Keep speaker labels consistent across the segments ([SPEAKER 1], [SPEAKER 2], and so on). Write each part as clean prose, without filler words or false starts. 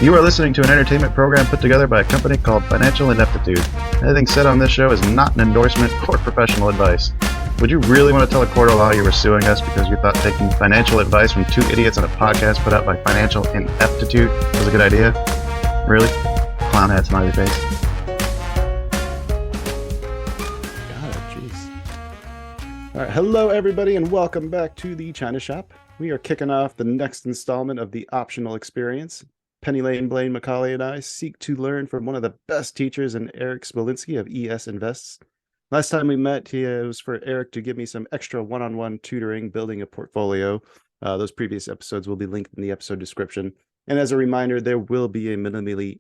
[SPEAKER 1] You are listening to an entertainment program put together by a company called Financial Ineptitude. Anything said on this show is not an endorsement or professional advice. Would you really want to tell a court of law you were suing us because you thought taking financial advice from two idiots on a podcast put out by Financial Ineptitude was a good idea? Really? Clown hat, smiley face.
[SPEAKER 2] God, jeez. All right, hello everybody, and welcome back to the China Shop. We are kicking off the next installment of the optional experience. Penny Lane, Blayne, Macaulay, and I seek to learn from one of the best teachers in Erik Smolinski of ES Invests. Last time we met, it was for Erik to give me some extra one-on-one tutoring, building a portfolio. Those previous episodes will be linked in the episode description. And as a reminder, there will be a minimally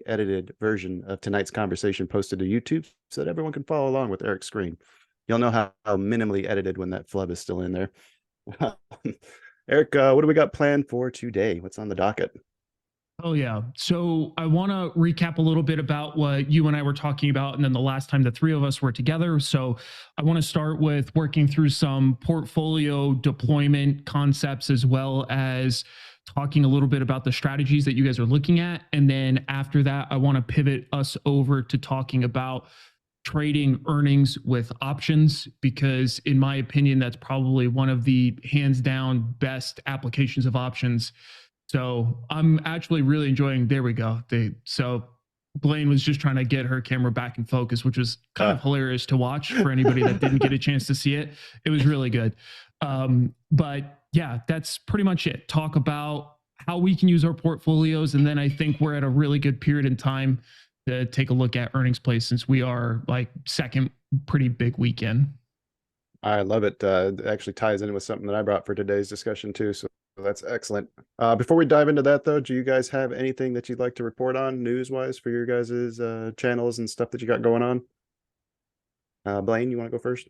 [SPEAKER 2] edited version of tonight's conversation posted to YouTube so that everyone can follow along with Erik's screen. You'll know how minimally edited when that flub is still in there. Erik, what do we got planned for today? What's on the docket?
[SPEAKER 3] Oh, yeah. So I want to recap a little bit about what you and I were talking about, and then the last time the three of us were together. So I want to start with working through some portfolio deployment concepts, as well as talking a little bit about the strategies that you guys are looking at. And then after that, I want to pivot us over to talking about trading earnings with options, because in my opinion, that's probably one of the hands down best applications of options. So I'm actually really enjoying, there we go. So Blayne was just trying to get her camera back in focus, which was kind of hilarious to watch for anybody that didn't get a chance to see it. It was really good. But yeah, that's pretty much it. Talk about how we can use our portfolios. And then I think we're at a really good period in time to take a look at earnings plays, since we are like second pretty big weekend.
[SPEAKER 2] I love it. It actually ties in with something that I brought for today's discussion too. So that's excellent. Before we dive into that though, do you guys have anything that you'd like to report on news-wise for your guys' channels and stuff that you got going on? Blayne, you want to go first?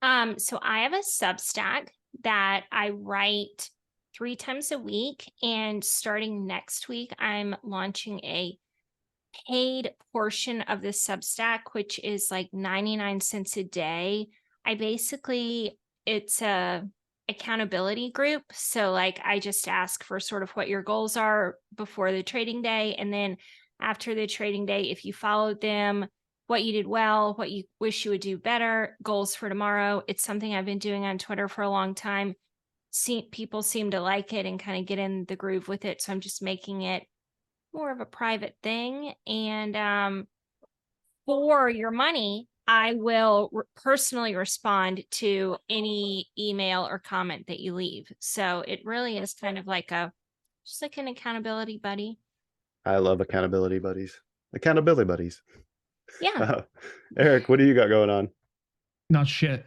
[SPEAKER 4] So I have a Substack that I write 3 times a week, and starting next week, I'm launching a paid portion of the Substack, which is like 99 cents a day. It's a accountability group. So like I just ask for sort of what your goals are before the trading day. And then after the trading day, if you followed them, what you did well, what you wish you would do better, goals for tomorrow. It's something I've been doing on Twitter for a long time. People seem to like it and kind of get in the groove with it. So I'm just making it more of a private thing. And for your money, I will personally respond to any email or comment that you leave. So it really is kind of like just like an accountability buddy.
[SPEAKER 2] I love accountability buddies. Accountability buddies.
[SPEAKER 4] Yeah.
[SPEAKER 2] Erik, what do you got going on?
[SPEAKER 3] Not shit.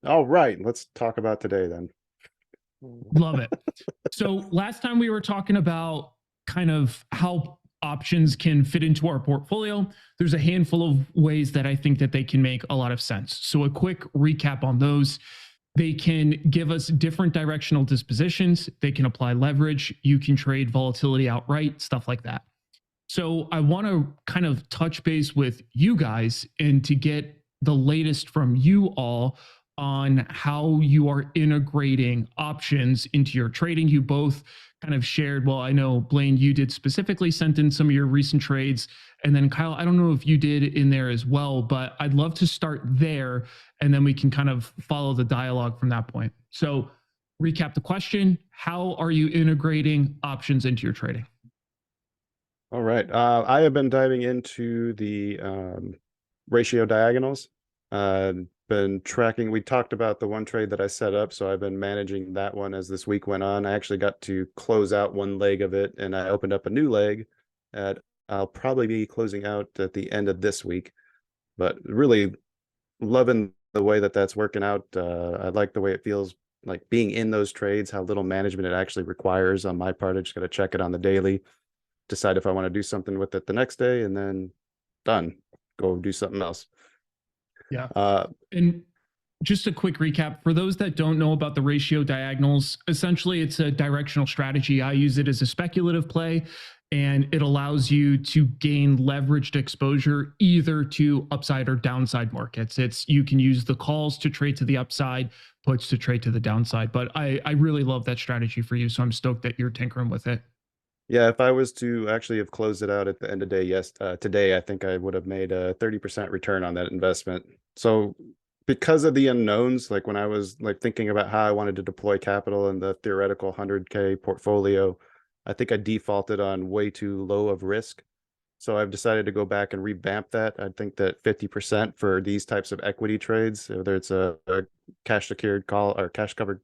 [SPEAKER 2] All right, let's talk about today then.
[SPEAKER 3] Love it. So last time we were talking about kind of how options can fit into our portfolio. There's a handful of ways that I think that they can make a lot of sense. So a quick recap on those. They can give us different directional dispositions. They can apply leverage. You can trade volatility outright, stuff like that. So I want to kind of touch base with you guys and to get the latest from you all on how you are integrating options into your trading. You both kind of shared, well, I know Blayne, you did specifically sent in some of your recent trades. And then Kyle, I don't know if you did in there as well, but I'd love to start there and then we can kind of follow the dialogue from that point. So recap the question, how are you integrating options into your trading?
[SPEAKER 2] All right. I have been diving into the ratio diagonals. Been tracking. We talked about the one trade that I set up, so I've been managing that one as this week went on. I actually got to close out one leg of it, and I opened up a new leg that I'll probably be closing out at the end of this week. But really loving the way that that's working out. I like the way it feels like being in those trades, how little management it actually requires on my part. I just got to check it on the daily, decide if I want to do something with it the next day, and then done. Go do something else.
[SPEAKER 3] Yeah. And just a quick recap for those that don't know about the ratio diagonals. Essentially, it's a directional strategy. I use it as a speculative play, and it allows you to gain leveraged exposure either to upside or downside markets. You can use the calls to trade to the upside, puts to trade to the downside. But I really love that strategy for you, so I'm stoked that you're tinkering with it.
[SPEAKER 2] Yeah, if I was to actually have closed it out at the end of the day, today, I think I would have made a 30% return on that investment. So because of the unknowns, like when I was like thinking about how I wanted to deploy capital in the theoretical 100K portfolio, I think I defaulted on way too low of risk. So I've decided to go back and revamp that. I think that 50% for these types of equity trades, whether it's a cash secured call or covered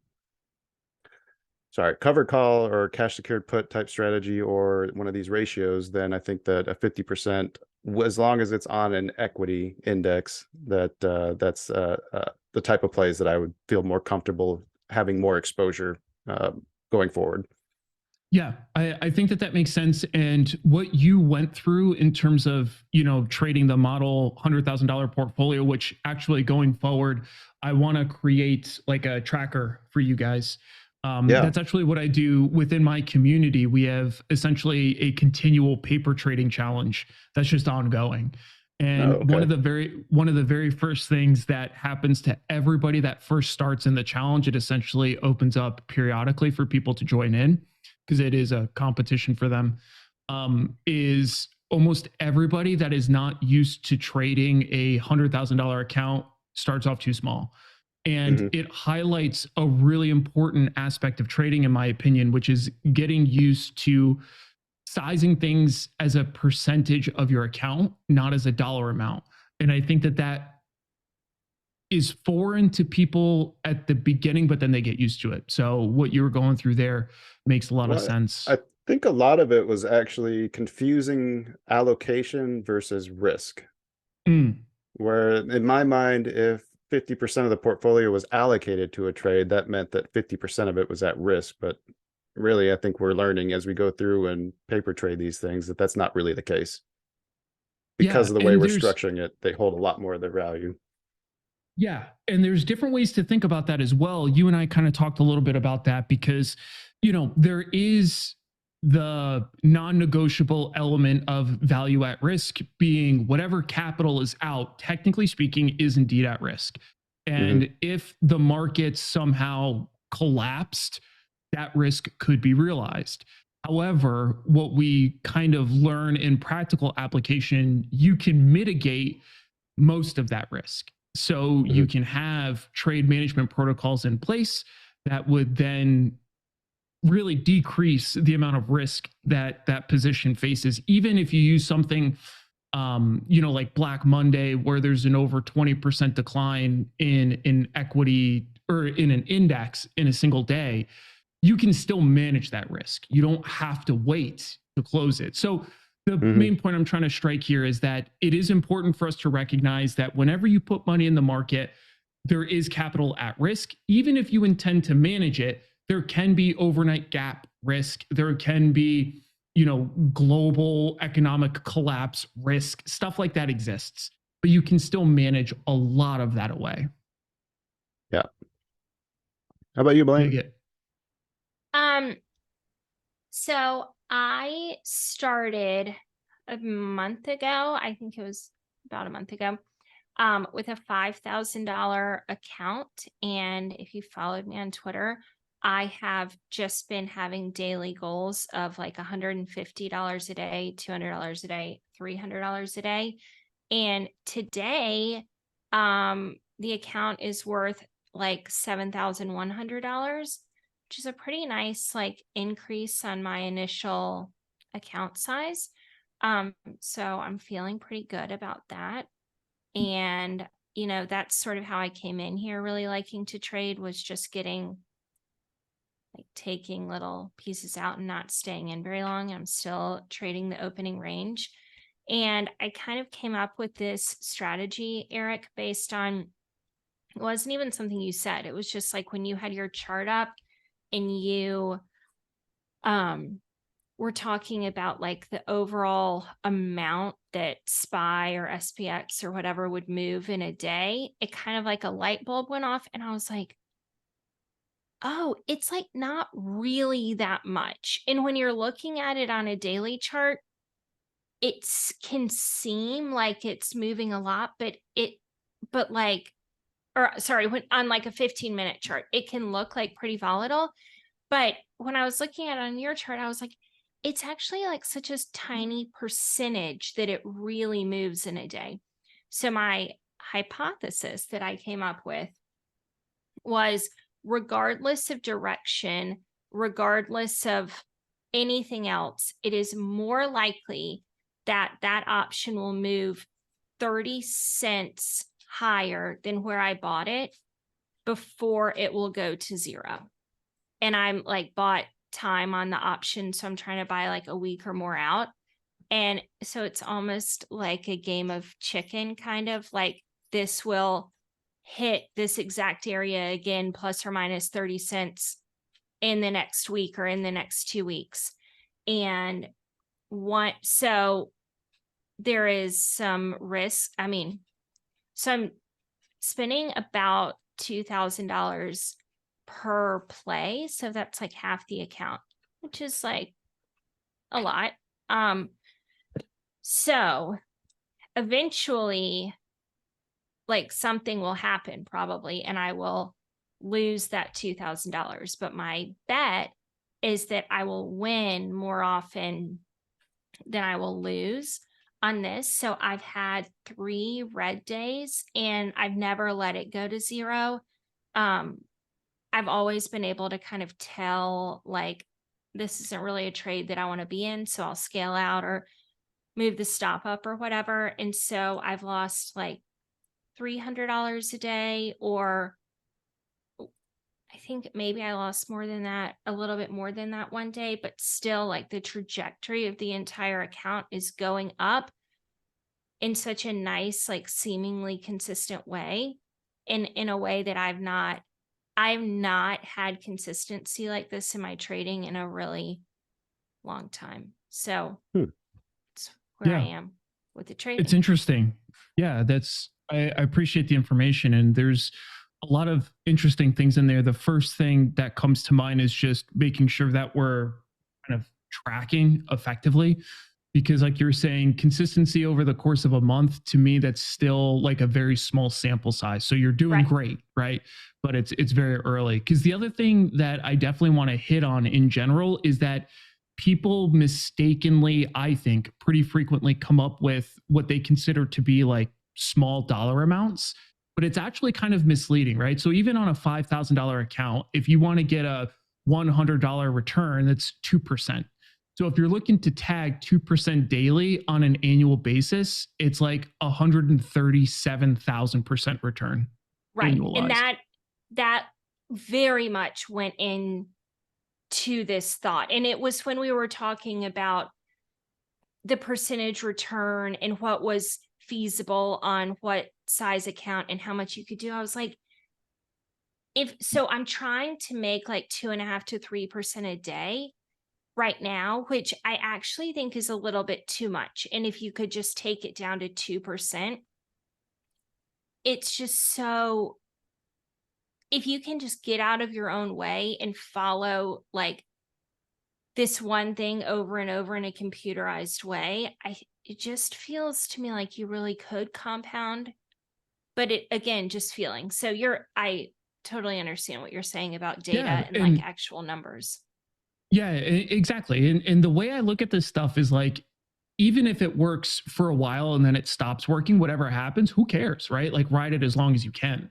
[SPEAKER 2] call or cash secured put type strategy or one of these ratios, then I think that a 50%, as long as it's on an equity index, that's the type of plays that I would feel more comfortable having more exposure going forward.
[SPEAKER 3] Yeah, I think that makes sense. And what you went through in terms of, trading the model $100,000 portfolio, which actually going forward, I want to create like a tracker for you guys.
[SPEAKER 2] Yeah.
[SPEAKER 3] That's actually what I do within my community. We have essentially a continual paper trading challenge that's just ongoing. And
[SPEAKER 2] Oh, okay.
[SPEAKER 3] one of the very first things that happens to everybody that first starts in the challenge, it essentially opens up periodically for people to join in, because it is a competition for them, is almost everybody that is not used to trading a $100,000 account starts off too small. And it highlights a really important aspect of trading, in my opinion, which is getting used to sizing things as a percentage of your account, not as a dollar amount. And I think that is foreign to people at the beginning, but then they get used to it. So what you were going through there makes a lot of sense.
[SPEAKER 2] I think a lot of it was actually confusing allocation versus risk. Where in my mind, if 50% of the portfolio was allocated to a trade, that meant that 50% of it was at risk. But really, I think we're learning as we go through and paper trade these things that that's not really the case. Because of the way we're structuring it, they hold a lot more of their value.
[SPEAKER 3] Yeah. And there's different ways to think about that as well. You and I kind of talked a little bit about that because, there is the non-negotiable element of value at risk being whatever capital is out, technically speaking, is indeed at risk. And if the market somehow collapsed, that risk could be realized. However, what we kind of learn in practical application, you can mitigate most of that risk. So you can have trade management protocols in place that would then really decrease the amount of risk that that position faces. Even if you use something, like Black Monday, where there's an over 20% decline in equity or in an index in a single day, you can still manage that risk. You don't have to wait to close it. So the main point I'm trying to strike here is that it is important for us to recognize that whenever you put money in the market, there is capital at risk. Even if you intend to manage it, there can be overnight gap risk. There can be, global economic collapse risk. Stuff like that exists, but you can still manage a lot of that away.
[SPEAKER 2] Yeah. How about you, Blayne?
[SPEAKER 3] Dig it.
[SPEAKER 4] So I started a month ago. I think it was about a month ago, with a $5,000 account. And if you followed me on Twitter, I have just been having daily goals of like $150 a day, $200 a day, $300 a day. And today, the account is worth like $7,100, which is a pretty nice like increase on my initial account size. So I'm feeling pretty good about that. And, that's sort of how I came in here really liking to trade, was just taking little pieces out and not staying in very long. I'm still trading the opening range. And I kind of came up with this strategy, Erik, based on, it wasn't even something you said. It was just like when you had your chart up and you were talking about like the overall amount that SPY or SPX or whatever would move in a day, it kind of like a light bulb went off. And I was like, oh, it's like not really that much. And when you're looking at it on a daily chart, it can seem like it's moving a lot, when on like a 15-minute chart, it can look like pretty volatile. But when I was looking at it on your chart, I was like, it's actually like such a tiny percentage that it really moves in a day. So my hypothesis that I came up with was, regardless of direction, regardless of anything else, it is more likely that that option will move 30 cents higher than where I bought it before it will go to zero. And I'm like bought time on the option. So I'm trying to buy like a week or more out. And so it's almost like a game of chicken, kind of like this will hit this exact area again, plus or minus 30 cents in the next week or in the next 2 weeks. And so there is some risk. I mean, so I'm spending about $2,000 per play. So that's like half the account, which is like a lot. So eventually, like something will happen probably, and I will lose that $2,000. But my bet is that I will win more often than I will lose on this. So I've had 3 red days and I've never let it go to zero. I've always been able to kind of tell, like, this isn't really a trade that I want to be in. So I'll scale out or move the stop up or whatever. And so I've lost like $300 a day, or I think maybe I lost more than that, a little bit more than that one day, but still like the trajectory of the entire account is going up in such a nice, like seemingly consistent way, in a way that I've not had consistency like this in my trading in a really long time. So that's where I am with the trading.
[SPEAKER 3] It's interesting. Yeah, I appreciate the information, and there's a lot of interesting things in there. The first thing that comes to mind is just making sure that we're kind of tracking effectively, because like you're saying, consistency over the course of a month, to me, that's still like a very small sample size. So you're doing great, right? But it's very early. Because the other thing that I definitely want to hit on in general is that people mistakenly, I think, pretty frequently come up with what they consider to be like small dollar amounts, but it's actually kind of misleading, right? So even on a $5,000 account, if you want to get a $100 return, that's 2%. So if you're looking to tag 2% daily on an annual basis, it's like 137,000% return.
[SPEAKER 4] Right.
[SPEAKER 3] Annualized.
[SPEAKER 4] And that very much went in to this thought. And it was when we were talking about the percentage return and what was feasible on what size account and how much you could do. I was like, I'm trying to make like 2.5 to 3% a day right now, which I actually think is a little bit too much. And if you could just take it down to 2%, it's just so, if you can just get out of your own way and follow like this one thing over and over in a computerized way, it just feels to me like you really could compound, but it, again, just feeling. So I totally understand what you're saying about data and like actual numbers.
[SPEAKER 3] Yeah, exactly. And the way I look at this stuff is like, even if it works for a while and then it stops working, whatever happens, who cares, right? Like ride it as long as you can.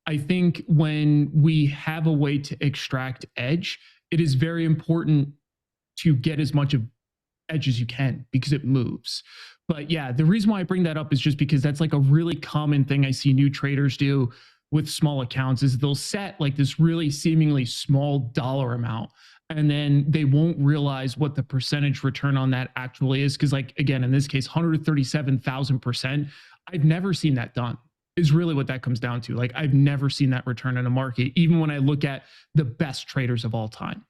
[SPEAKER 3] I think when we have a way to extract edge, it is very important to get as much of edge as you can because it moves. But yeah, the reason why I bring that up is just because that's like a really common thing I see new traders do with small accounts is they'll set like this really seemingly small dollar amount, and then they won't realize what the percentage return on that actually is. Because like, again, in this case, 137,000%, I've never seen that done, is really what that comes down to. Like I've never seen that return in a market, even when I look at the best traders of all time.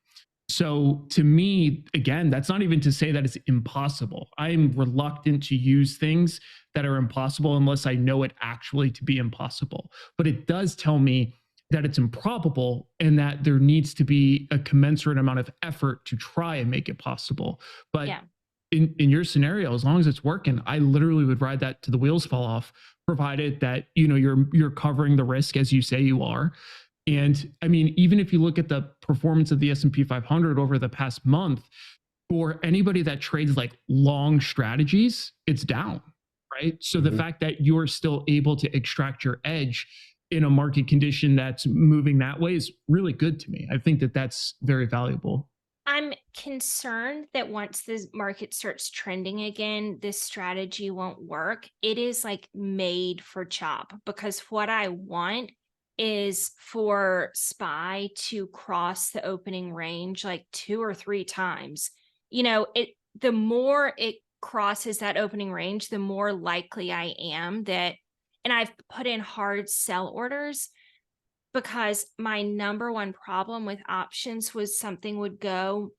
[SPEAKER 3] So to me, again, that's not even to say that it's impossible. I'm reluctant to use things that are impossible unless I know it actually to be impossible. But it does tell me that it's improbable and that there needs to be a commensurate amount of effort to try and make it possible. But in your scenario, as long as it's working, I literally would ride that to the wheels fall off, provided that you're covering the risk as you say you are. And I mean, even if you look at the performance of the S&P 500 over the past month, for anybody that trades like long strategies, it's down, right? So the fact that you're still able to extract your edge in a market condition that's moving that way is really good to me. I think that that's very valuable.
[SPEAKER 4] I'm concerned that once the market starts trending again, this strategy won't work. It is like made for chop, because what I want is for SPY to cross the opening range like 2 or 3 times. The more it crosses that opening range, the more likely I am that, and I've put in hard sell orders, because my number one problem with options was something would go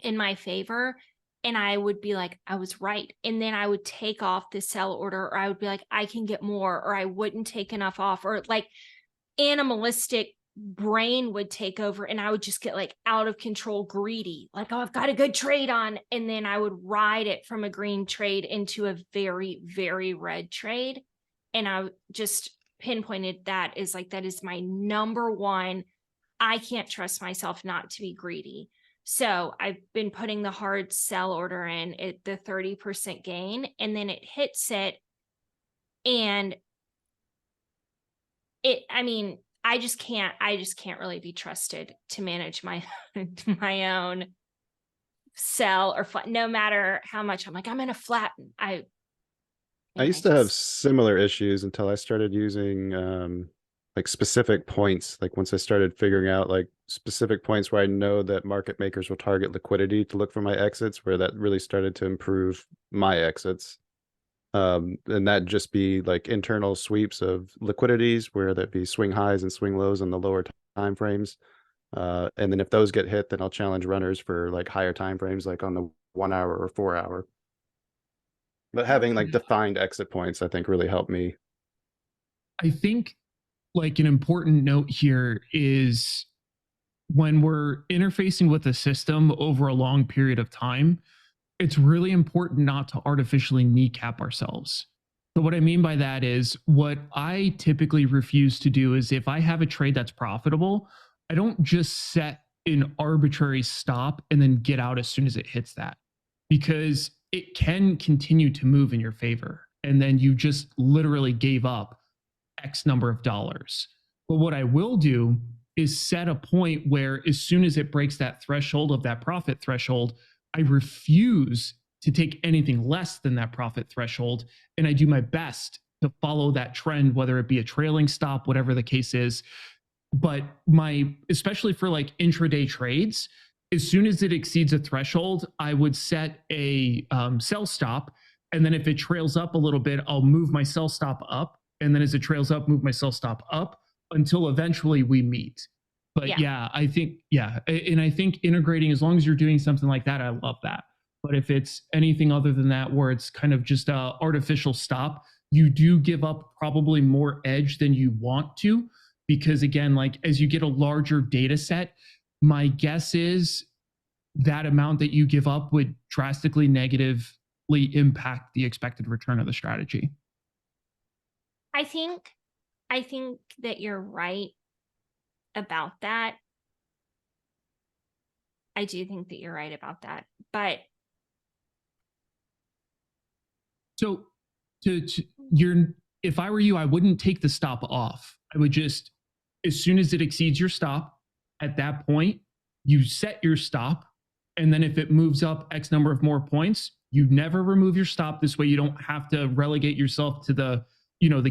[SPEAKER 4] in my favor and I would be like, I was right. And then I would take off the sell order, or I would be like, I can get more, or I wouldn't take enough off, or like animalistic brain would take over and I would just get like out of control greedy, like, oh, I've got a good trade on, and then I would ride it from a green trade into a very, very red trade. And I just pinpointed that is like, that is my number one. I can't trust myself not to be greedy. So I've been putting the hard sell order in at the 30% gain, and then it hits it. And I just can't really be trusted to manage my my own sell or no matter how much I'm like, I'm gonna flatten.
[SPEAKER 2] I used to have similar issues until I started using like specific points. Like once I started figuring out like specific points where I know that market makers will target liquidity to look for my exits, where that really started to improve my exits. And that'd just be like internal sweeps of liquidities, where that be swing highs and swing lows on the lower time frames. And then if those get hit, then I'll challenge runners for like higher time frames, like on the 1 hour or 4 hour. But having like defined exit points, I think really helped me.
[SPEAKER 3] I think like an important note here is when we're interfacing with a system over a long period of time, it's really important not to artificially kneecap ourselves. So what I mean by that is, what I typically refuse to do is, if I have a trade that's profitable, I don't just set an arbitrary stop and then get out as soon as it hits that, because it can continue to move in your favor. And then you just literally gave up X number of dollars. But what I will do is set a point where as soon as it breaks that threshold of that profit threshold, I refuse to take anything less than that profit threshold. And I do my best to follow that trend, whether it be a trailing stop, whatever the case is. But especially for like intraday trades, as soon as it exceeds a threshold, I would set a sell stop. And then if it trails up a little bit, I'll move my sell stop up. And then as it trails up, move my sell stop up until eventually we meet. But I think integrating, as long as you're doing something like that, I love that. But if it's anything other than that, where it's kind of just a artificial stop, you do give up probably more edge than you want to, because again, like as you get a larger data set, my guess is that amount that you give up would drastically negatively impact the expected return of the strategy.
[SPEAKER 4] I think that you're right about that. I do think that you're right about that. But so if I were you, I wouldn't take the stop off. I would just, as soon as it exceeds your stop, at that point, you set your stop. And then if it moves up X number of more points, you never remove your stop. This way you don't have to relegate yourself to the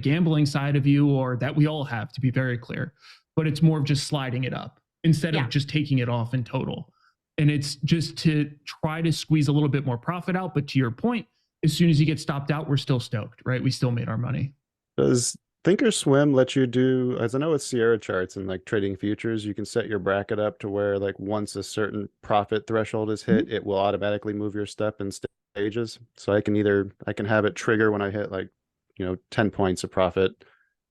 [SPEAKER 4] gambling side of you, or that we all have, to be very clear. But it's more of just sliding it up instead of just taking it off in total. And it's just to try to squeeze a little bit more profit out. But to your point, as soon as you get stopped out, we're still stoked, right? We still made our money.
[SPEAKER 2] Does Thinkorswim let you do, as I know with Sierra charts and like trading futures, you can set your bracket up to where like once a certain profit threshold is hit, it will automatically move your step in stages. So I can have it trigger when I hit like, 10 points of profit,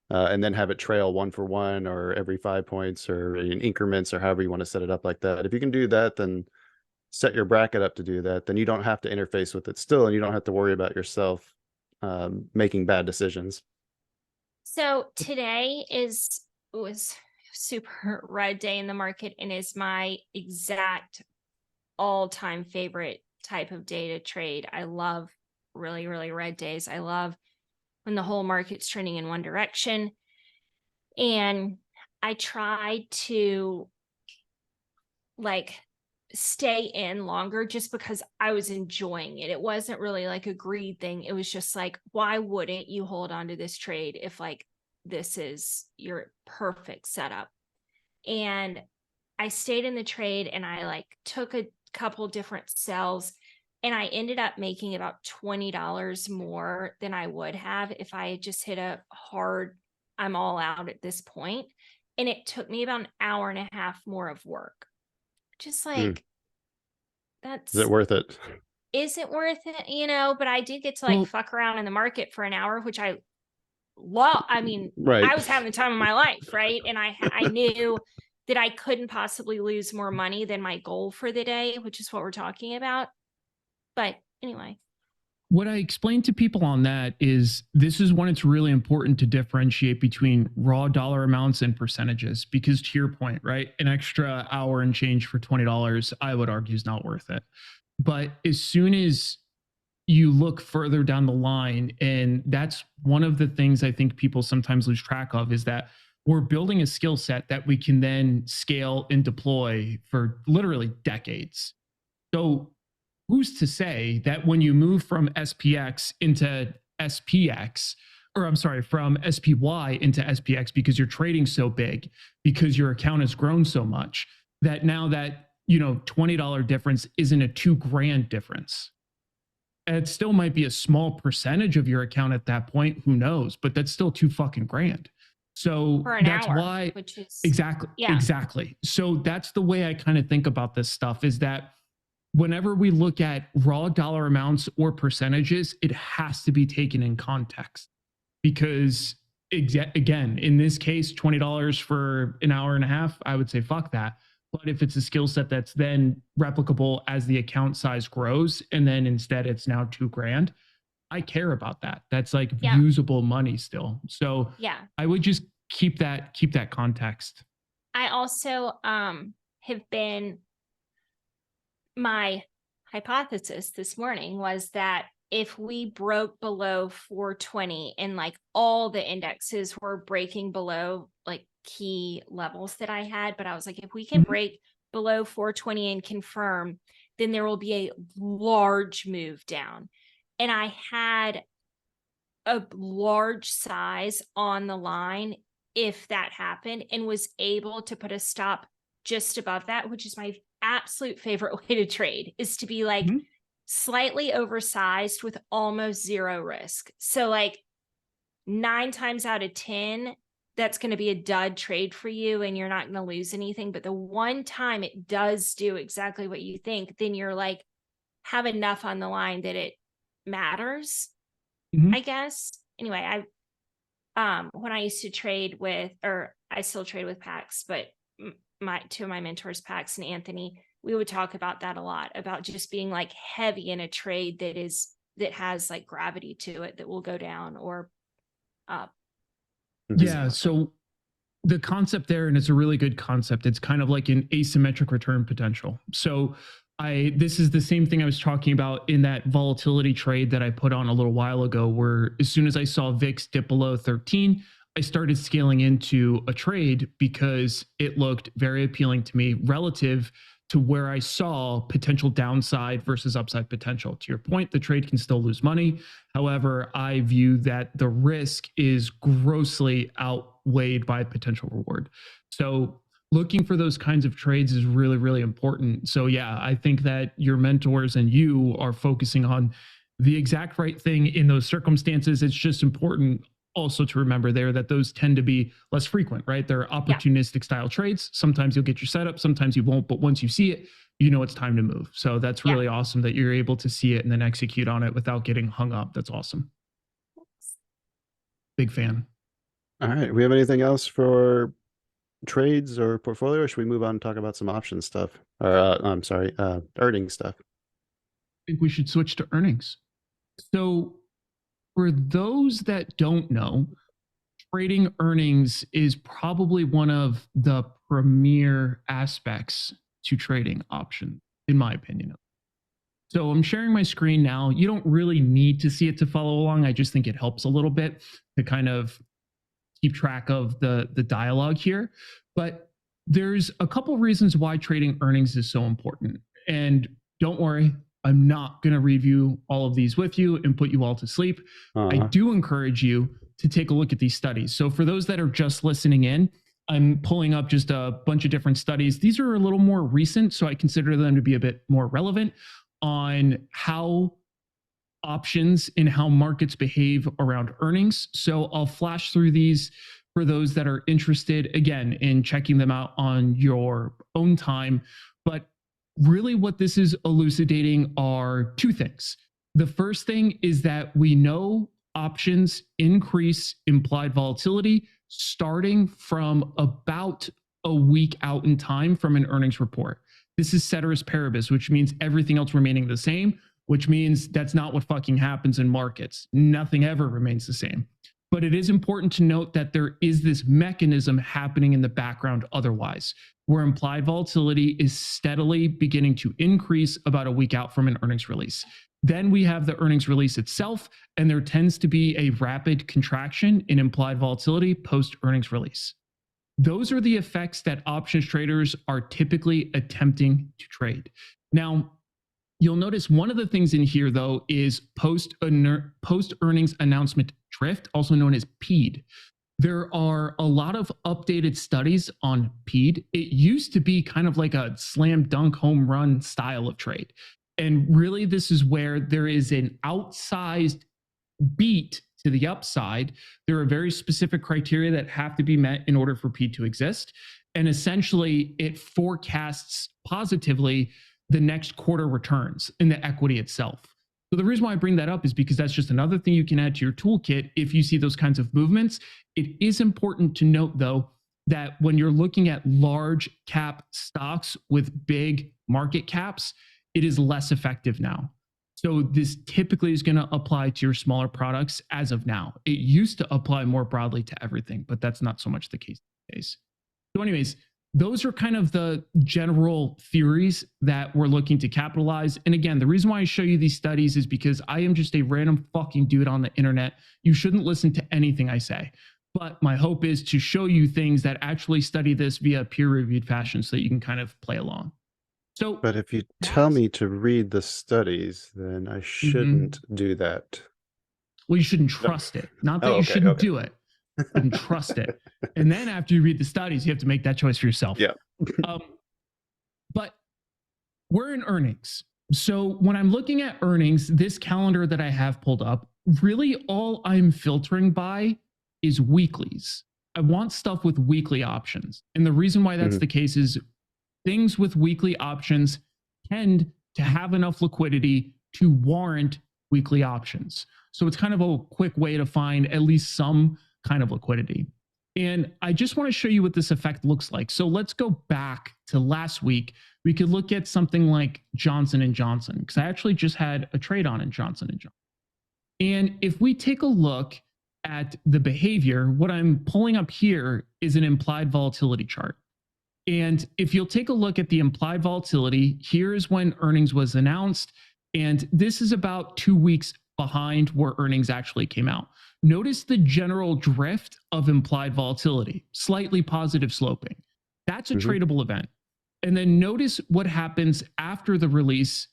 [SPEAKER 2] and then have it trail 1 for 1 or every 5 points or in increments, or however you want to set it up like that. If you can do that, then set your bracket up to do that. Then you don't have to interface with it still, and you don't have to worry about yourself making bad decisions.
[SPEAKER 4] So today was super red day in the market, and is my exact all-time favorite type of day to trade. I love really, really red days. I love when the whole market's trending in one direction. And I try to like stay in longer just because I was enjoying it. It wasn't really like a greed thing. It was just like, why wouldn't you hold on to this trade if like this is your perfect setup? And I stayed in the trade and I like took a couple different sells and I ended up making about $20 more than I would have if I had just hit a hard, I'm all out at this point. And it took me about an hour and a half more of work. Just like, that's,
[SPEAKER 2] Is it worth it?
[SPEAKER 4] isn't worth it, you know, but I did get to like fuck around in the market for an hour, which I love. I mean,
[SPEAKER 2] Right.
[SPEAKER 4] I was having the time of my life, right? And I knew that I couldn't possibly lose more money than my goal for the day, which is what we're talking about. But anyway.
[SPEAKER 3] What I explain to people on that is this is when it's really important to differentiate between raw dollar amounts and percentages, because to your point, right, an extra hour and change for $20, I would argue is not worth it. But as soon as you look further down the line, and that's one of the things I think people sometimes lose track of, is that we're building a skill set that we can then scale and deploy for literally decades. So who's to say that when you move from SPX into SPX, or I'm sorry, from SPY into SPX, because you're trading so big, because your account has grown so much, that now that, you know, $20 difference isn't a $2,000 difference. And it still might be a small percentage of your account at that point, who knows, but that's still $2 fucking grand. So that's
[SPEAKER 4] hour,
[SPEAKER 3] why,
[SPEAKER 4] which is
[SPEAKER 3] exactly. So that's the way I kind of think about this stuff, is that whenever we look at raw dollar amounts or percentages, it has to be taken in context. Because again, in this case, $20 for an hour and a half, I would say fuck that. But if it's a skill set that's then replicable as the account size grows, and then instead it's now $2,000, I care about that. That's like usable money still. So I would just keep that context.
[SPEAKER 4] I also have been, my hypothesis this morning was that if we broke below 420 and like all the indexes were breaking below like key levels that I had, but I was like, if we can break below 420 and confirm, then there will be a large move down. And I had a large size on the line if that happened, and was able to put a stop just above that, which is my absolute favorite way to trade, is to be like slightly oversized with almost zero risk. So like 9 times out of 10, that's going to be a dud trade for you and you're not going to lose anything. But the one time it does do exactly what you think, then you're like, have enough on the line that it matters, I guess. Anyway, when I used to trade with, or I still trade with Pax, but two of my mentors, Pax and Anthony, we would talk about that a lot, about just being like heavy in a trade that has like gravity to it, that will go down or up.
[SPEAKER 3] Yeah. So the concept there, and it's a really good concept, it's kind of like an asymmetric return potential. So this is the same thing I was talking about in that volatility trade that I put on a little while ago, where as soon as I saw VIX dip below 13, I started scaling into a trade because it looked very appealing to me relative to where I saw potential downside versus upside potential. To your point, the trade can still lose money. However, I view that the risk is grossly outweighed by potential reward. So looking for those kinds of trades is really, really important. So yeah, I think that your mentors and you are focusing on the exact right thing in those circumstances. It's just important also to remember there that those tend to be less frequent, right? They're opportunistic style trades. Sometimes you'll get your setup, sometimes you won't, but once you see it, you know it's time to move. So that's really awesome that you're able to see it and then execute on it without getting hung up. That's awesome. Big fan.
[SPEAKER 2] All right. We have anything else for trades or portfolio, or should we move on and talk about some option stuff? Or I'm sorry, earnings stuff.
[SPEAKER 3] I think we should switch to earnings. So for those that don't know, trading earnings is probably one of the premier aspects to trading options. in my opinion. So I'm sharing my screen now. You don't really need to see it to follow along. I just think it helps a little bit to kind of keep track of the dialogue here. But there's a couple reasons why trading earnings is so important. And don't worry, I'm not going to review all of these with you and put you all to sleep. I do encourage you to take a look at these studies. So for those that are just listening in, I'm pulling up just a bunch of different studies. These are a little more recent, so I consider them to be a bit more relevant on how options and how markets behave around earnings. So I'll flash through these for those that are interested, again, in checking them out on your own time. But really what this is elucidating are two things. The first thing is that we know options increase implied volatility starting from about a week out in time from an earnings report. This is ceteris paribus, which means everything else remaining the same, which means that's not what fucking happens in markets. Nothing ever remains the same. But it is important to note that there is this mechanism happening in the background otherwise, where implied volatility is steadily beginning to increase about a week out from an earnings release. Then we have the earnings release itself, and there tends to be a rapid contraction in implied volatility post earnings release. Those are the effects that options traders are typically attempting to trade. Now, you'll notice one of the things in here, though, is post earnings announcement drift, also known as PED. There are a lot of updated studies on PED. It used to be kind of like a slam dunk home run style of trade. And really, this is where there is an outsized beat to the upside. There are very specific criteria that have to be met in order for PED to exist. And essentially, it forecasts positively the next quarter returns in the equity itself. So the reason why I bring that up is because that's just another thing you can add to your toolkit if you see those kinds of movements. It is important to note, though, that when you're looking at large cap stocks with big market caps, it is less effective now. So this typically is going to apply to your smaller products as of now. It used to apply more broadly to everything, but that's not so much the case these days. So anyways, those are kind of the general theories that we're looking to capitalize. And again, the reason why I show you these studies is because I am just a random fucking dude on the internet. You shouldn't listen to anything I say. But my hope is to show you things that actually study this via peer-reviewed fashion so that you can kind of play along. So,
[SPEAKER 2] but if you tell me to read the studies, then I shouldn't do that.
[SPEAKER 3] Well, you shouldn't trust it. Not that you shouldn't do it. You shouldn't trust it. And then after you read the studies, you have to make that choice for yourself.
[SPEAKER 2] Yeah.
[SPEAKER 3] But we're in earnings. So when I'm looking at earnings, this calendar that I have pulled up, really all I'm filtering by is weeklies. I want stuff with weekly options. And the reason why that's the case is things with weekly options tend to have enough liquidity to warrant weekly options. So it's kind of a quick way to find at least some kind of liquidity. And I just want to show you what this effect looks like. So let's go back to last week. We could look at something like Johnson & Johnson, because I actually just had a trade on in Johnson & Johnson. And if we take a look at the behavior, what I'm pulling up here is an implied volatility chart. And if you'll take a look at the implied volatility, here's when earnings was announced. And this is about 2 weeks behind where earnings actually came out. Notice the general drift of implied volatility, slightly positive sloping. That's a tradable event. And then notice what happens after the release,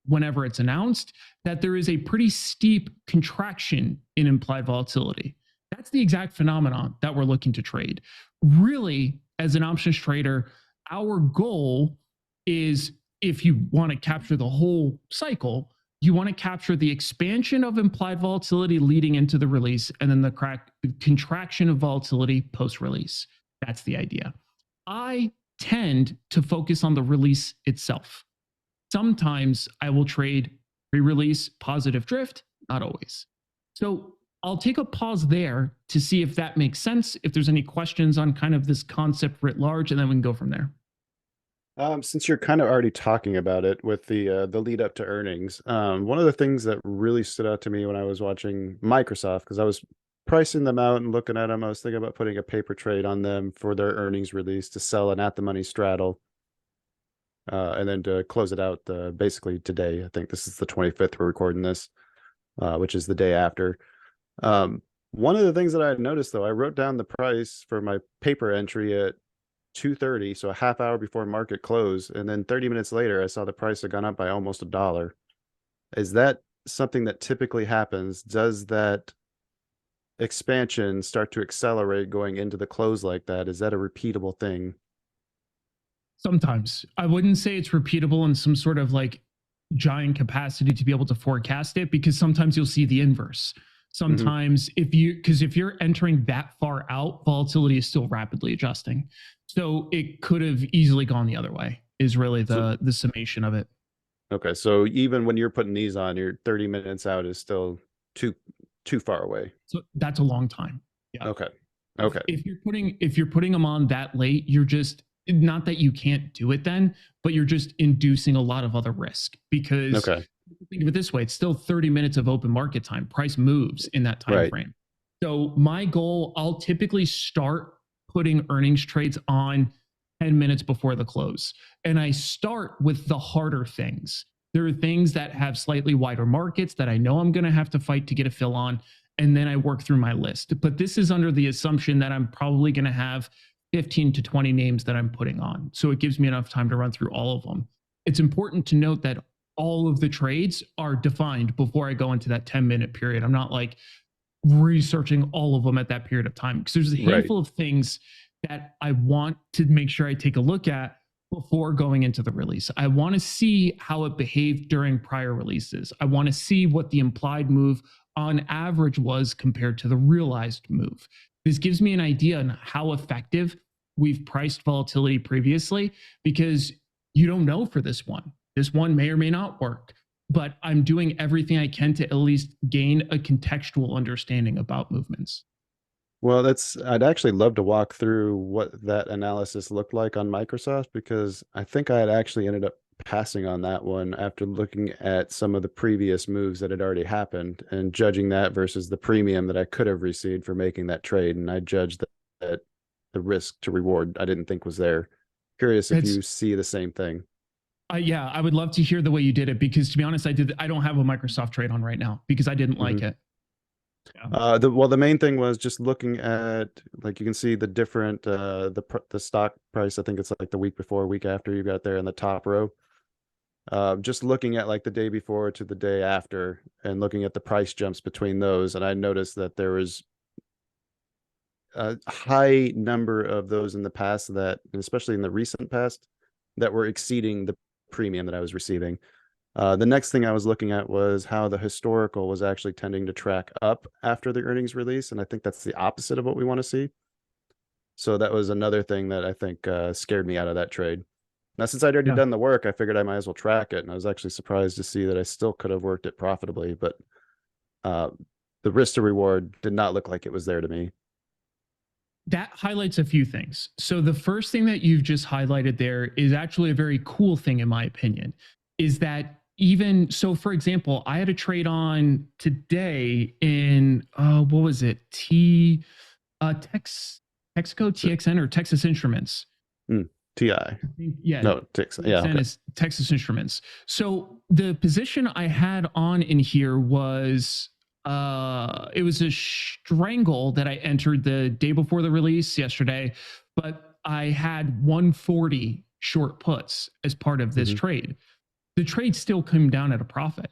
[SPEAKER 3] whenever it's announced, that there is a pretty steep contraction in implied volatility. That's the exact phenomenon that we're looking to trade. Really, as an options trader, our goal is, if you want to capture the whole cycle, you want to capture the expansion of implied volatility leading into the release and then the contraction of volatility post-release. That's the idea. I tend to focus on the release itself. Sometimes I will trade pre-release positive drift, not always. So I'll take a pause there to see if that makes sense, if there's any questions on kind of this concept writ large, and then we can go from there.
[SPEAKER 2] Since you're kind of already talking about it with the lead up to earnings, one of the things that really stood out to me when I was watching Microsoft, because I was pricing them out and looking at them, I was thinking about putting a paper trade on them for their earnings release to sell an at the money straddle. and then to close it out basically today. I think this is the 25th we're recording this, which is the day after. One of the things that I noticed, though, I wrote down the price for my paper entry at 2:30, so a half hour before market close, and then 30 minutes later, I saw the price had gone up by almost $1. Is that something that typically happens? Does that expansion start to accelerate going into the close like that? Is that a repeatable thing?
[SPEAKER 3] Sometimes I wouldn't say it's repeatable in some sort of like giant capacity to be able to forecast it, because sometimes you'll see the inverse. Sometimes if you're entering that far out, volatility is still rapidly adjusting. So it could have easily gone the other way is really the summation of it.
[SPEAKER 2] Okay. So even when you're putting these on, your 30 minutes out is still too far away.
[SPEAKER 3] So that's a long time. Yeah.
[SPEAKER 2] Okay.
[SPEAKER 3] If you're putting them on that late, you're just, not that you can't do it then, but you're just inducing a lot of other risk, because think of it this way, it's still 30 minutes of open market time. Price moves in that time frame. So my goal, I'll typically start putting earnings trades on 10 minutes before the close. And I start with the harder things. There are things that have slightly wider markets that I know I'm going to have to fight to get a fill on. And then I work through my list. But this is under the assumption that I'm probably going to have 15 to 20 names that I'm putting on. So it gives me enough time to run through all of them. It's important to note that all of the trades are defined before I go into that 10-minute period. I'm not like researching all of them at that period of time, because there's a handful of things that I want to make sure I take a look at before going into the release. I want to see how it behaved during prior releases. I want to see what the implied move on average was compared to the realized move. This gives me an idea on how effective we've priced volatility previously, because you don't know for this one. This one may or may not work, but I'm doing everything I can to at least gain a contextual understanding about movements.
[SPEAKER 2] Well, I'd actually love to walk through what that analysis looked like on Microsoft, because I think I had actually ended up passing on that one after looking at some of the previous moves that had already happened and judging that versus the premium that I could have received for making that trade. And I judged that the risk to reward I didn't think was there. Curious if you see the same thing.
[SPEAKER 3] Yeah, I would love to hear the way you did it, because to be honest, I don't have a Microsoft trade on right now because I didn't like it.
[SPEAKER 2] Yeah. The main thing was just looking at, like, you can see the different the stock price. I think it's like the week before, week after, you got there in the top row. Just looking at like the day before to the day after and looking at the price jumps between those, and I noticed that there was a high number of those in the past that, and especially in the recent past, that were exceeding the premium that I was receiving. The next thing I was looking at was how the historical was actually tending to track up after the earnings release, and I think that's the opposite of what we want to see. So that was another thing that I think scared me out of that trade. Now, since I'd already done the work, I figured I might as well track it, and I was actually surprised to see that I still could have worked it profitably, but the risk to reward did not look like it was there to me.
[SPEAKER 3] That highlights a few things. So the first thing that you've just highlighted there is actually a very cool thing, in my opinion, is that even so, for example, I had a trade on today in what was it? Texaco, TXN, or Texas Instruments.
[SPEAKER 2] TI.
[SPEAKER 3] Yeah.
[SPEAKER 2] No, Texas. Yeah. Okay.
[SPEAKER 3] Is Texas Instruments. So the position I had on in here was it was a strangle that I entered the day before the release yesterday, but I had 140 short puts as part of this trade. The trade still came down at a profit.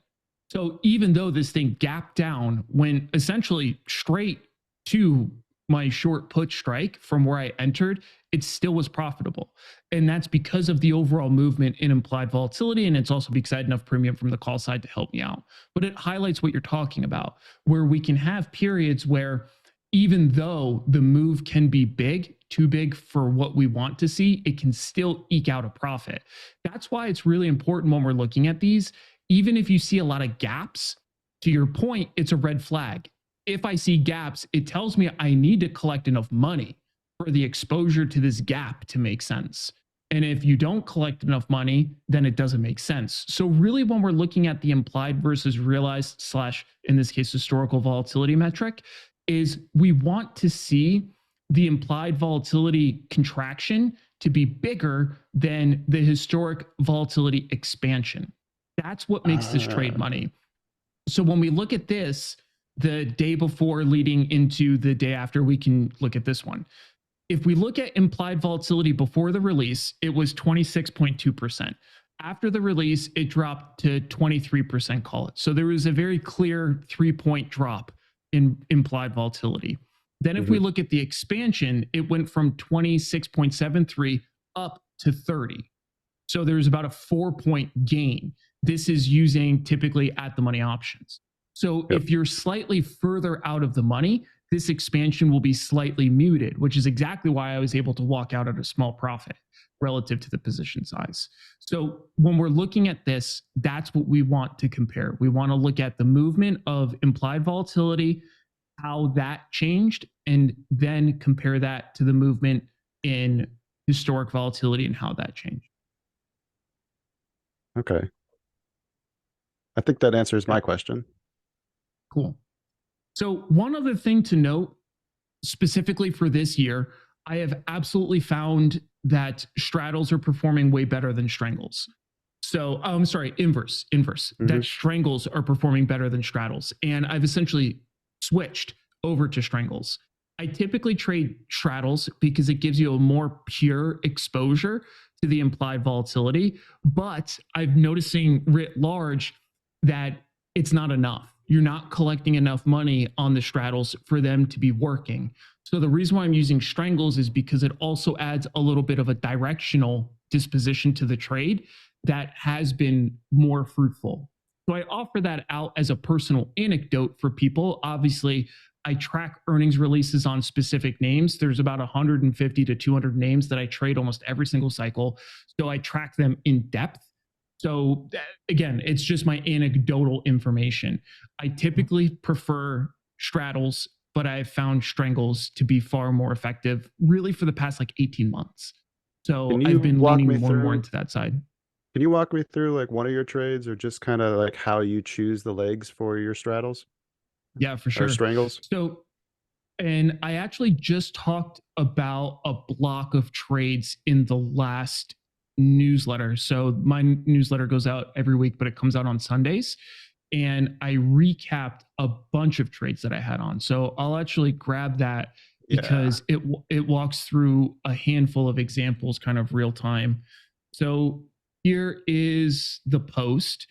[SPEAKER 3] So even though this thing gapped down, went essentially straight to my short put strike from where I entered, it still was profitable. And that's because of the overall movement in implied volatility. And it's also because I had enough premium from the call side to help me out. But it highlights what you're talking about, where we can have periods where even though the move can be big, too big for what we want to see, it can still eke out a profit. That's why it's really important when we're looking at these, even if you see a lot of gaps, to your point, it's a red flag. If I see gaps, it tells me I need to collect enough money for the exposure to this gap to make sense. And if you don't collect enough money, then it doesn't make sense. So really, when we're looking at the implied versus realized / in this case, historical volatility metric, is we want to see the implied volatility contraction to be bigger than the historic volatility expansion. That's what makes this trade money. So when we look at this, the day before leading into the day after, we can look at this one. If we look at implied volatility before the release, it was 26.2%. After the release, it dropped to 23%, call it. So there was a very clear 3-point drop in implied volatility. Then if we look at the expansion, it went from 26.73 up to 30. So there's about a 4-point gain. This is using typically at the money options. So if you're slightly further out of the money, this expansion will be slightly muted, which is exactly why I was able to walk out at a small profit relative to the position size. So when we're looking at this, that's what we want to compare. We want to look at the movement of implied volatility, how that changed, and then compare that to the movement in historic volatility and how that changed.
[SPEAKER 2] Okay. I think that answers my question.
[SPEAKER 3] Cool. So one other thing to note, specifically for this year, I have absolutely found that straddles are performing way better than strangles. So I'm sorry, inverse, that strangles are performing better than straddles. And I've essentially switched over to strangles. I typically trade straddles because it gives you a more pure exposure to the implied volatility, but I'm noticing writ large that it's not enough. You're not collecting enough money on the straddles for them to be working. So the reason why I'm using strangles is because it also adds a little bit of a directional disposition to the trade that has been more fruitful. So I offer that out as a personal anecdote for people. Obviously, I track earnings releases on specific names. There's about 150 to 200 names that I trade almost every single cycle. So I track them in depth. So again, it's just my anecdotal information. I typically prefer straddles, but I've found strangles to be far more effective really for the past like 18 months. So I've been leaning more and more into that side.
[SPEAKER 2] Can you walk me through like one of your trades or just kind of like how you choose the legs for your straddles?
[SPEAKER 3] Yeah, for sure.
[SPEAKER 2] Or strangles?
[SPEAKER 3] So, and I actually just talked about a block of trades in the last newsletter. So my newsletter goes out every week, but it comes out on Sundays. And I recapped a bunch of trades that I had on. So I'll actually grab that because it walks through a handful of examples kind of real time. So here is the post.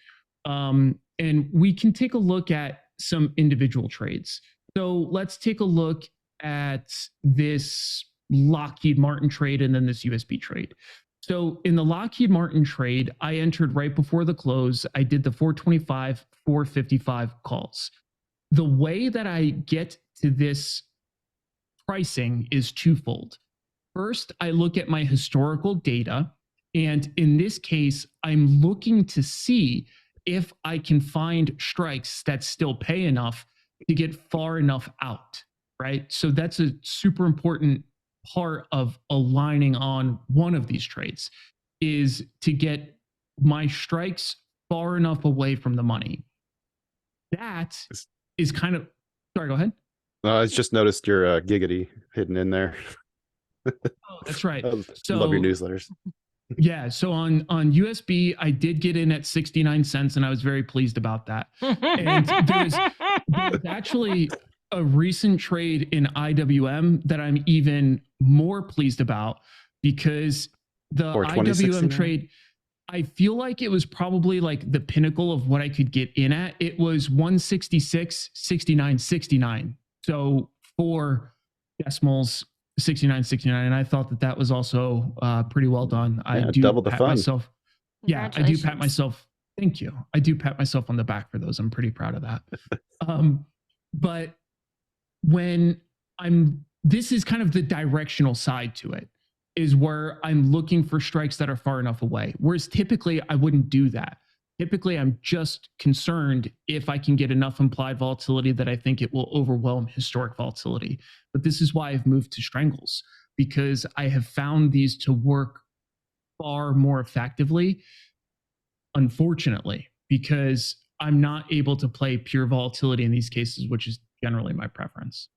[SPEAKER 3] And we can take a look at some individual trades. So let's take a look at this Lockheed Martin trade and then this USB trade. So in the Lockheed Martin trade, I entered right before the close. I did the 425, 455 calls. The way that I get to this pricing is twofold. First, I look at my historical data. And in this case, I'm looking to see if I can find strikes that still pay enough to get far enough out, right? So that's a super important part of aligning on one of these trades is to get my strikes far enough away from the money. That is kind of, sorry, go ahead.
[SPEAKER 2] I just noticed your giggity hidden in there.
[SPEAKER 3] Oh, that's right.
[SPEAKER 2] So, love your newsletters.
[SPEAKER 3] Yeah. So on USB, I did get in at 69 cents and I was very pleased about that. And there's actually a recent trade in IWM that I'm even more pleased about because the IWM trade, I feel like it was probably like the pinnacle of what I could get in at. It was 166, 69, 69. So 4 decimals, 69, 69. And I thought that was also pretty well done. I do
[SPEAKER 2] double the
[SPEAKER 3] pat
[SPEAKER 2] fun.
[SPEAKER 3] myself. Yeah, I do pat myself. Thank you. I do pat myself on the back for those. I'm pretty proud of that. But when this is kind of the directional side to it, is where I'm looking for strikes that are far enough away. Whereas typically I wouldn't do that. Typically I'm just concerned if I can get enough implied volatility that I think it will overwhelm historic volatility. But this is why I've moved to strangles, because I have found these to work far more effectively, unfortunately, because I'm not able to play pure volatility in these cases, which is generally my preference.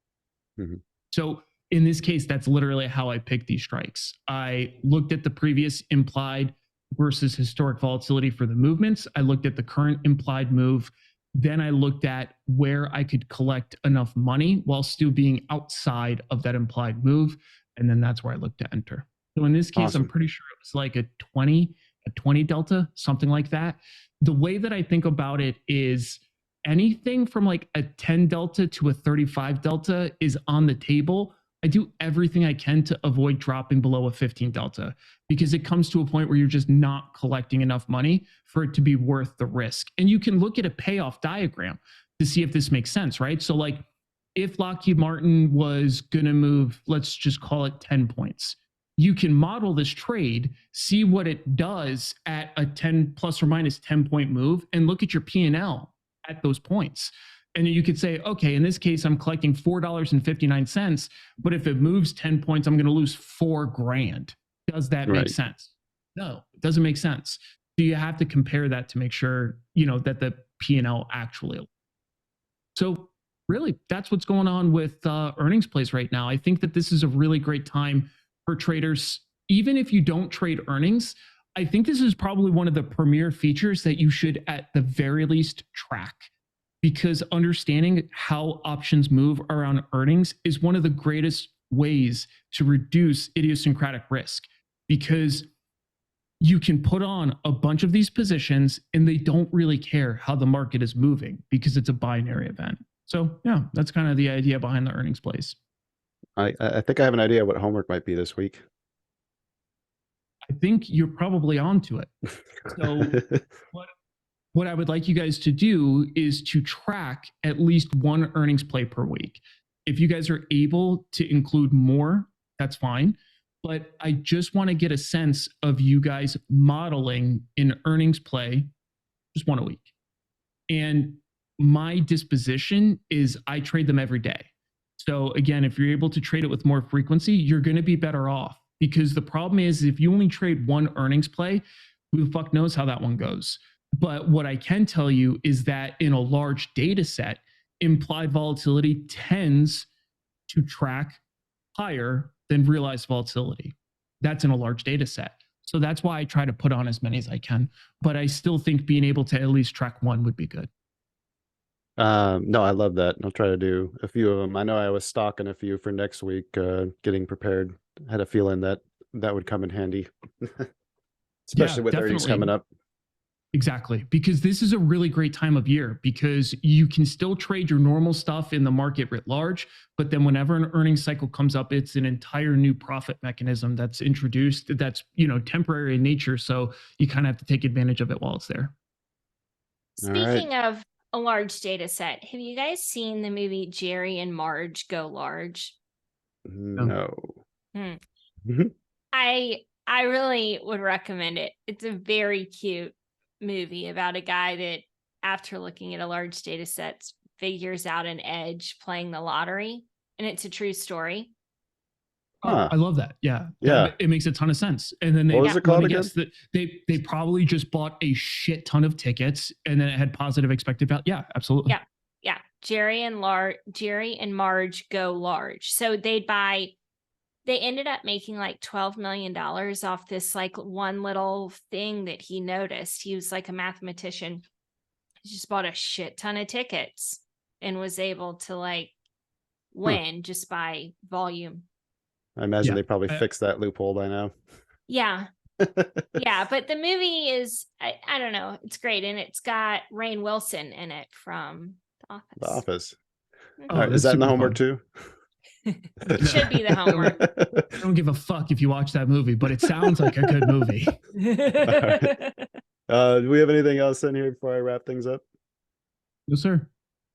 [SPEAKER 3] So in this case, that's literally how I picked these strikes. I looked at the previous implied versus historic volatility for the movements. I looked at the current implied move. Then I looked at where I could collect enough money while still being outside of that implied move. And then that's where I looked to enter. So in this case,
[SPEAKER 2] Awesome.
[SPEAKER 3] I'm pretty sure it was like a 20 delta, something like that. The way that I think about it is anything from like a 10 delta to a 35 delta is on the table. I do everything I can to avoid dropping below a 15 delta because it comes to a point where you're just not collecting enough money for it to be worth the risk. And you can look at a payoff diagram to see if this makes sense, right? So like if Lockheed Martin was going to move, let's just call it 10 points, you can model this trade, see what it does at a 10 plus or minus 10 point move and look at your P&L at those points. And you could say, okay, in this case, I'm collecting $4.59, but if it moves 10 points, I'm going to lose $4,000. Does that make sense? No, it doesn't make sense. So you have to compare that to make sure, that the P&L actually. So really, that's what's going on with earnings plays right now. I think that this is a really great time for traders. Even if you don't trade earnings, I think this is probably one of the premier features that you should at the very least track. Because understanding how options move around earnings is one of the greatest ways to reduce idiosyncratic risk, because you can put on a bunch of these positions and they don't really care how the market is moving because it's a binary event. So yeah, that's kind of the idea behind the earnings plays.
[SPEAKER 2] I think I have an idea what homework might be this week.
[SPEAKER 3] I think you're probably onto it. So what I would like you guys to do is to track at least one earnings play per week. If you guys are able to include more, that's fine. But I just want to get a sense of you guys modeling an earnings play, just one a week. And my disposition is I trade them every day. So again, if you're able to trade it with more frequency, you're going to be better off. Because the problem is if you only trade one earnings play, who the fuck knows how that one goes? But what I can tell you is that in a large data set, implied volatility tends to track higher than realized volatility. That's in a large data set. So that's why I try to put on as many as I can. But I still think being able to at least track one would be good.
[SPEAKER 2] No, I love that. I'll try to do a few of them. I know I was stocking a few for next week, getting prepared. I had a feeling that would come in handy, especially with earnings coming up.
[SPEAKER 3] Exactly. Because this is a really great time of year because you can still trade your normal stuff in the market writ large, but then whenever an earnings cycle comes up, it's an entire new profit mechanism that's introduced that's, temporary in nature. So you kind of have to take advantage of it while it's there.
[SPEAKER 4] Speaking of a large data set, have you guys seen the movie Jerry and Marge Go Large?
[SPEAKER 2] No.
[SPEAKER 4] I really would recommend it. It's a very cute movie about a guy that, after looking at a large data set, figures out an edge playing the lottery, and it's a true story.
[SPEAKER 3] I love that. Yeah. It makes a ton of sense. And then
[SPEAKER 2] what was it called again?
[SPEAKER 3] That they probably just bought a shit ton of tickets and then it had positive expected value. Yeah, absolutely.
[SPEAKER 4] Yeah. Jerry and Marge Go Large. So they ended up making like $12 million off this like one little thing that he noticed. He was like a mathematician. He just bought a shit ton of tickets and was able to like win just by volume.
[SPEAKER 2] I imagine they probably fixed that loophole by now.
[SPEAKER 4] Yeah. Yeah. But the movie is, I don't know. It's great. And it's got Rainn Wilson in it from The Office.
[SPEAKER 2] The Office.
[SPEAKER 4] Mm-hmm.
[SPEAKER 2] All right. Is that in the homework too?
[SPEAKER 4] It should be the homework.
[SPEAKER 3] I don't give a fuck if you watch that movie, but it sounds like a good movie.
[SPEAKER 2] Do we have anything else in here before I wrap things up?
[SPEAKER 3] No, sir.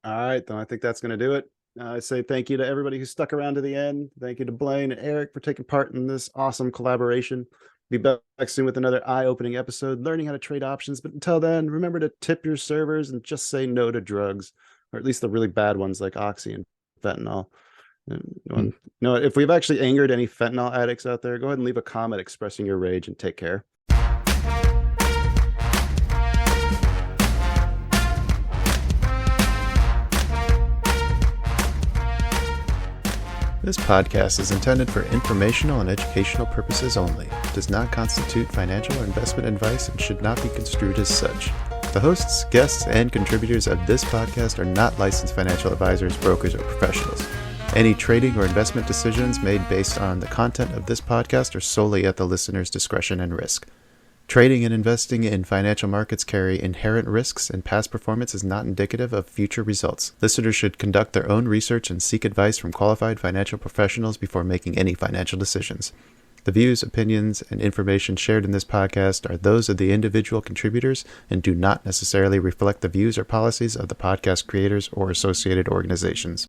[SPEAKER 2] All right, then I think that's going to do it. I say thank you to everybody who stuck around to the end. Thank you to Blayne and Erik for taking part in this awesome collaboration. Be back soon with another eye-opening episode, learning how to trade options. But until then, remember to tip your servers and just say no to drugs, or at least the really bad ones like Oxy and fentanyl. If we've actually angered any fentanyl addicts out there, go ahead and leave a comment expressing your rage and take care. This podcast is intended for informational and educational purposes only. It does not constitute financial or investment advice and should not be construed as such. The hosts, guests, and contributors of this podcast are not licensed financial advisors, brokers, or professionals. Any trading or investment decisions made based on the content of this podcast are solely at the listener's discretion and risk. Trading and investing in financial markets carry inherent risks, and past performance is not indicative of future results. Listeners should conduct their own research and seek advice from qualified financial professionals before making any financial decisions. The views, opinions, and information shared in this podcast are those of the individual contributors and do not necessarily reflect the views or policies of the podcast creators or associated organizations.